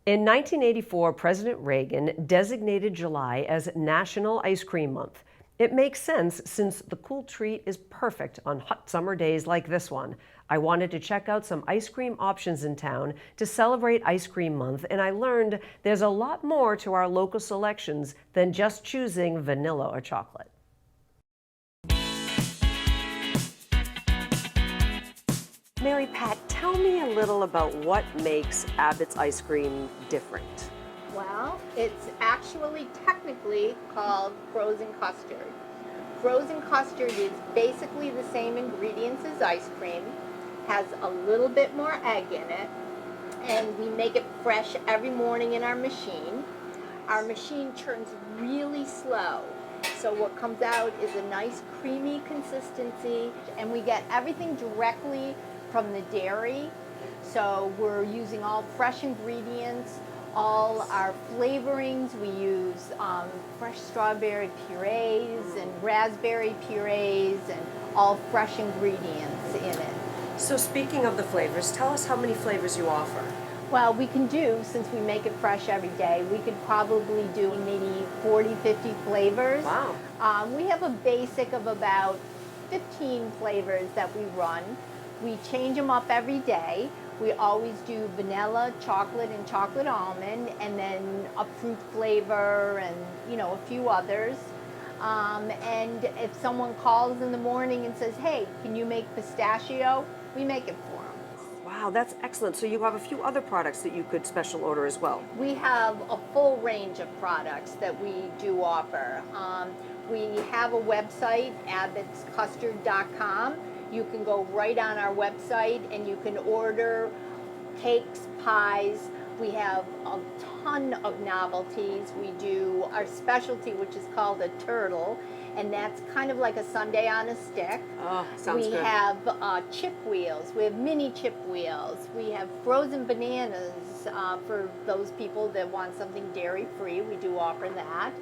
In 1984, President Reagan designated July as National Ice Cream Month. It makes sense since the cool treat is perfect on hot summer days like this one. I wanted to check out some ice cream options in town to celebrate Ice Cream Month, and I learned there's a lot more to our local selections than just choosing vanilla or chocolate. Mary Pat, tell me a little about what makes Abbott's ice cream different. Well, it's actually technically called frozen custard. Frozen custard is basically the same ingredients as ice cream, has a little bit more egg in it, and we make it fresh every morning in our machine. Our machine churns really slow, so what comes out is a nice creamy consistency, and we get everything directly from the dairy. So we're using all fresh ingredients, all our flavorings. We use fresh strawberry purees and raspberry purees and all fresh ingredients in it. So speaking of the flavors, tell us how many flavors you offer. Well, we can do, since we make it fresh every day, we could probably do maybe 40, 50 flavors. Wow. We have a basic of about 15 flavors that we run. We change them up every day. We always do vanilla, chocolate, and chocolate almond, and then a fruit flavor and, a few others. And if someone calls in the morning and says, hey, can you make pistachio? We make it for them. Wow, that's excellent. So you have a few other products that you could special order as well. We have a full range of products that we do offer. We have a website, abbotscustard.com. You can go right on our website and you can order cakes, pies. We have a ton of novelties. We do our specialty, which is called a turtle, and that's kind of like a sundae on a stick. Oh, sounds good. We have chip wheels. We have mini chip wheels. We have frozen bananas for those people that want something dairy-free. We do offer that.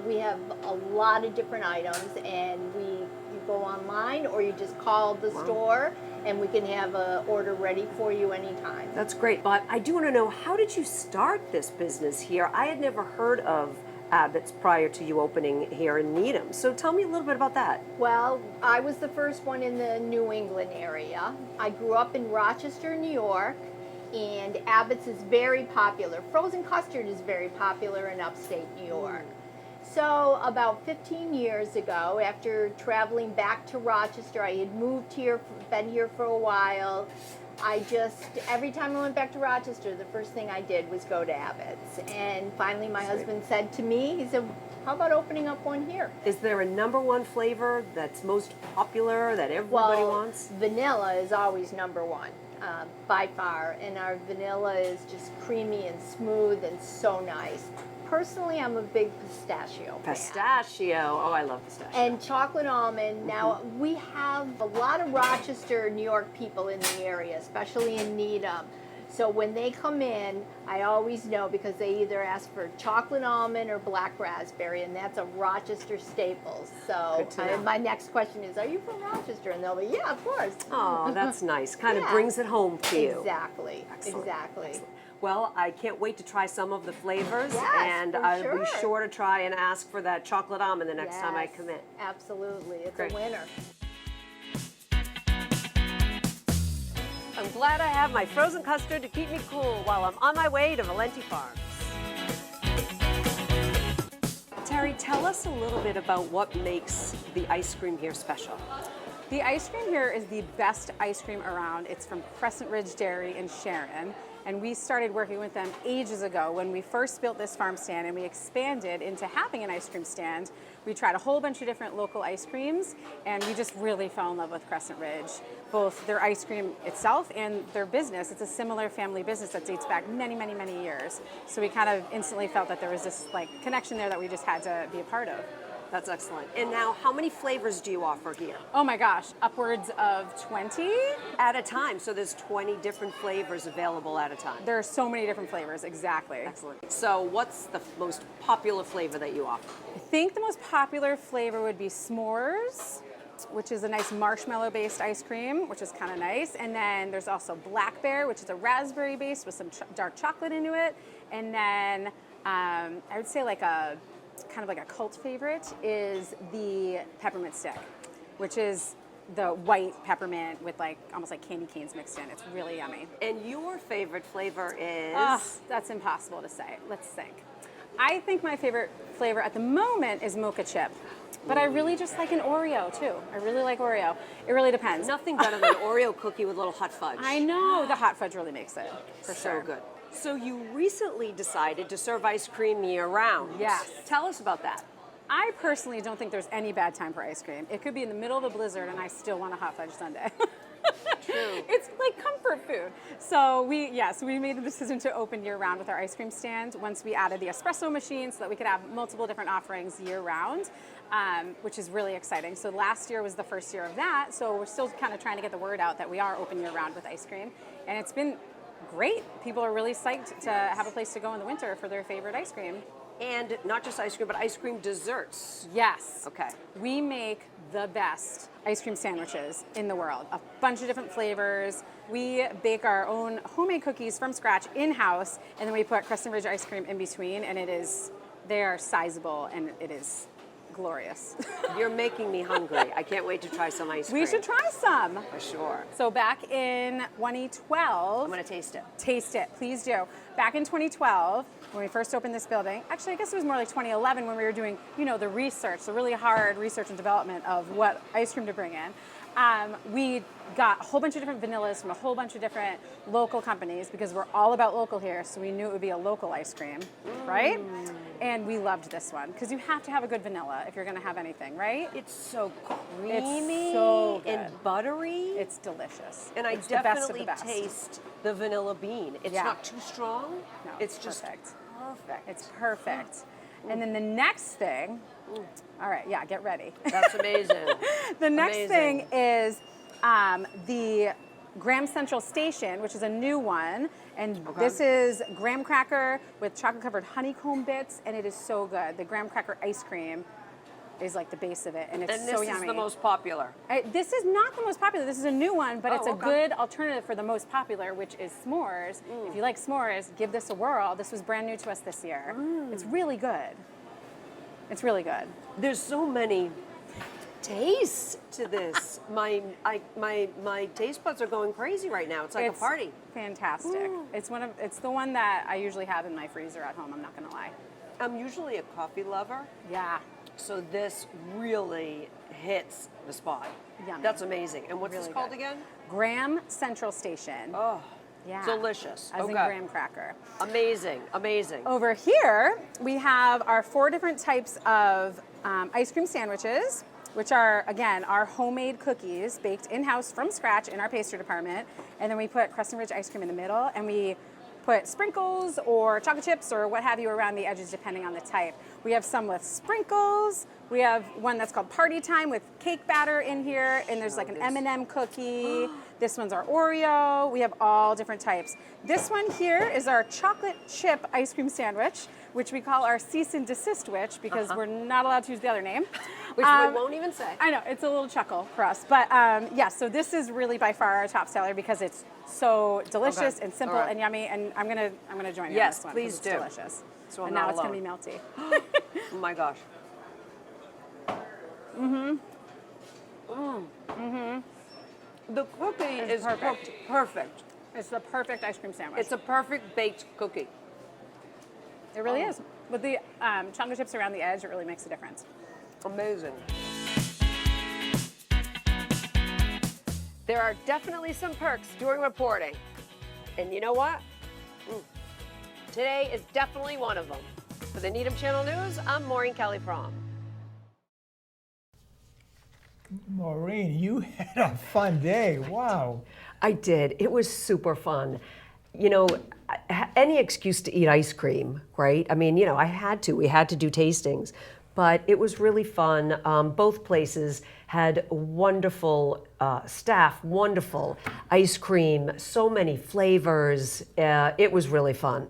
We have a lot of different items, and you go online or you just call the store and we can have an order ready for you anytime. That's great, but I do want to know, how did you start this business here? I had never heard of Abbott's prior to you opening here in Needham, so tell me a little bit about that. Well, I was the first one in the New England area. I grew up in Rochester, New York, and Abbott's is very popular. Frozen custard is very popular in upstate New York. So about 15 years ago, after traveling back to Rochester, I had moved here, been here for a while. Every time I went back to Rochester, the first thing I did was go to Abbott's. And finally my husband said to me, he said, how about opening up one here? Is there a #1 flavor that's most popular that everybody wants? Vanilla is always #1. By far, and our vanilla is just creamy and smooth and so nice. Personally, I'm a big pistachio fan. Pistachio. Oh, I love pistachio. And chocolate almond. Now, we have a lot of Rochester, New York people in the area, especially in Needham. So when they come in, I always know because they either ask for chocolate almond or black raspberry, and that's a Rochester staple. So my next question is, are you from Rochester? And they'll be, yeah, of course. Oh, that's nice. Kind of brings it home to you. Exactly. Excellent. Exactly. Excellent. Well, I can't wait to try some of the flavors, and for I'll sure. be sure to try and ask for that chocolate almond the next time I come in. Absolutely. It's Great. a winner. I'm glad I have my frozen custard to keep me cool while I'm on my way to Valenti Farms. Terry, tell us a little bit about what makes the ice cream here special. The ice cream here is the best ice cream around. It's from Crescent Ridge Dairy in Sharon. And we started working with them ages ago when we first built this farm stand, and we expanded into having an ice cream stand. We tried a whole bunch of different local ice creams, and we just really fell in love with Crescent Ridge. Both their ice cream itself and their business. It's a similar family business that dates back many, many, many years. So we kind of instantly felt that there was this connection there that we just had to be a part of. That's excellent. And now, how many flavors do you offer here? Oh my gosh, upwards of 20. At a time, so there's 20 different flavors available at a time. There are so many different flavors, exactly. Excellent. So what's the most popular flavor that you offer? I think the most popular flavor would be s'mores. which is a nice marshmallow-based ice cream, which is kind of nice. And then there's also Black Bear, which is a raspberry-based with some dark chocolate into it. And then I would say like a kind of like a cult favorite is the peppermint stick, which is the white peppermint with like almost like candy canes mixed in. It's really yummy. And your favorite flavor is? That's impossible to say. Let's think. I think my favorite flavor at the moment is mocha chip, but I really just like an Oreo too. I really like Oreo. It really depends. Nothing better than an Oreo cookie with a little hot fudge. I know, the hot fudge really makes it, for So sure. good. So you recently decided to serve ice cream year-round. Yes. Tell us about that. I personally don't think there's any bad time for ice cream. It could be in the middle of a blizzard and I still want a hot fudge sundae. True. It's like comfort food. So we made the decision to open year round with our ice cream stand once we added the espresso machine so that we could have multiple different offerings year round, which is really exciting. So last year was the first year of that. So we're still kind of trying to get the word out that we are open year round with ice cream. And it's been great. People are really psyched to have a place to go in the winter for their favorite ice cream. And not just ice cream, but ice cream desserts. Yes. Okay. We make the best ice cream sandwiches in the world. A bunch of different flavors. We bake our own homemade cookies from scratch in-house, and then we put Crescent Ridge ice cream in between, and they are sizable, and it is glorious. You're making me hungry. I can't wait to try some ice cream. We should try some. For sure. So back in 2012, I'm going to taste it. taste it, please do. Back in 2012, when we first opened this building, actually I guess it was more like 2011 when we were doing, the research, the really hard research and development of what ice cream to bring in. We got a whole bunch of different vanillas from a whole bunch of different local companies because we're all about local here, so we knew it would be a local ice cream, right? And we loved this one because you have to have a good vanilla if you're going to have anything, right? It's so creamy It's so good. and buttery. It's delicious. And I It's the best of definitely the best. taste the vanilla bean. It's Yeah. not too strong. No, it's just perfect. perfect. It's perfect. And then the next thing, all right, yeah, get ready. That's amazing. The next Amazing. thing is the Graham Central Station, which is a new one. And this is graham cracker with chocolate covered honeycomb bits, and it is so good. The graham cracker ice cream is like the base of it, and it's And so this yummy. is the most popular. This is not the most popular. This is a new one, but Oh, it's a okay. good alternative for the most popular, which is s'mores. If you like s'mores, give this a whirl. This was brand new to us this year. It's really good. It's really good. There's so many tastes to this. My taste buds are going crazy right now. It's like a party. Fantastic. It's the one that I usually have in my freezer at home. I'm not gonna lie. I'm usually a coffee lover, Yeah. so this really hits the spot. Yummy. That's amazing. And what's Really this called good. again? Graham Central Station. Oh, Yeah. delicious. As in Okay. graham cracker. Amazing, amazing. Over here, we have our 4 different types of ice cream sandwiches, which are, again, our homemade cookies baked in-house from scratch in our pastry department. And then we put Crescent Ridge ice cream in the middle, and we put sprinkles or chocolate chips or what have you around the edges depending on the type. We have some with sprinkles. We have one that's called Party Time with cake batter in here, and there's like an M&M cookie. This one's our Oreo. We have all different types. This one here is our chocolate chip ice cream sandwich, which we call our cease and desist witch because we're not allowed to use the other name. Which we won't even say. I know, it's a little chuckle for us. But yeah, so this is really by far our top seller because it's so delicious Okay. and simple All right. and yummy, and I'm gonna join you Yes, on this one. 'cause please it's do. delicious. So I'm and not now it's gonna alone. be melty. Oh my gosh. The cookie is perfect. cooked perfect. It's the perfect ice cream sandwich. It's a perfect baked cookie. It really is. With the chocolate chips around the edge, it really makes a difference. Amazing. There are definitely some perks during reporting. And you know what? Today is definitely one of them. For the Needham Channel News, I'm Maureen Kelly Fromm. Maureen, you had a fun day. Wow. I did. It was super fun. You know, any excuse to eat ice cream, right? I mean, I had to. We had to do tastings. But it was really fun. Both places had wonderful staff, wonderful ice cream, so many flavors. It was really fun.